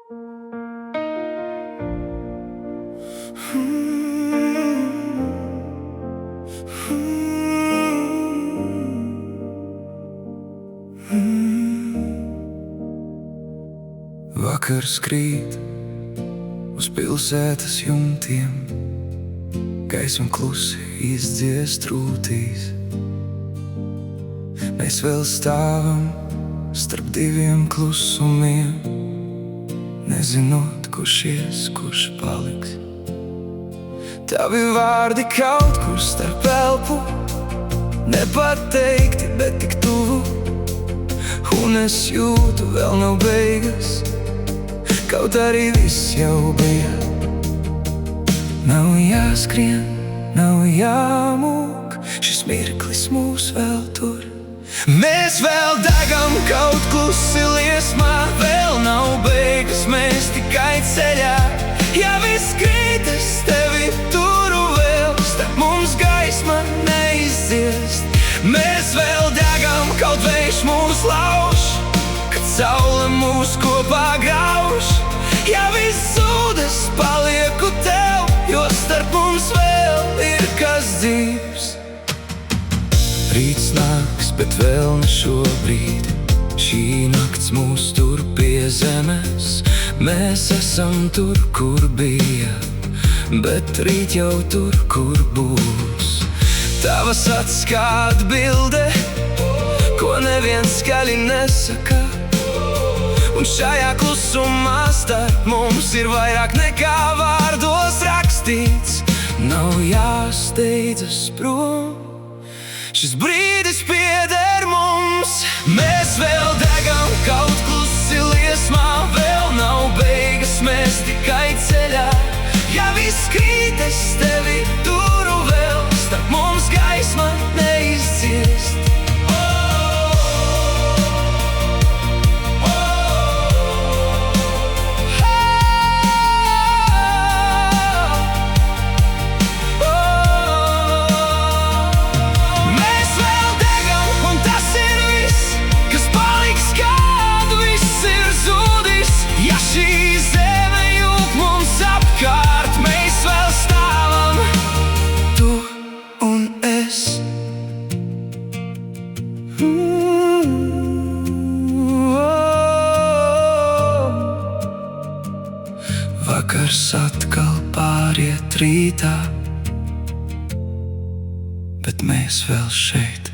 Vakars krīt uz pilsētas jumtiem, gaisma klusi izdziest rūtīs. Mēs vēl stāvam starp diviem klusumiem, nezinot, kurš ies, kurš paliks. Tavi vārdi kaut kur starp elpu, nepateikti, bet tik tuvu. Un es jūtu, vēl nav beigas, kaut arī viss jau bija. Nav jāskrien, nav jāmūk, šis mirklis mūs vēl tur. Mēs vēl degam kaut klusi liesmā, vēl nav beigas, mēs tikai ceļā. Ja viss krīt, es tevi turu vēl, starp mums gaisma neizdziest. Mēs vēl degam, kaut vējš mūs lauž, kad saule mūs kopā grauž. Ja viss zūd, es palieku tev, jo starp mums vēl ir kas dzīvs. Rīts nāks, bet vēl ne šobrīd, šī nakts mūs tur pie zemes. Mēs esam tur, kur bija, bet rīt jau tur, kur būs. Tavas acis kā atbilde, ko neviens skaļi nesaka. Un šajā klusumā starp mums ir vairāk nekā vārdos rakstīts. Nav jāsteidzas prom, šis brīdis pieder mums. Mēs vēl degam kaut klusi liesmā, vēl nav beigas, mēs tikai ceļā. Ja viss krīt, es tevi turu vēl, starp mums gaisma neizdziest. Vakars atkal pāriet rītā, bet mēs vēl šeit.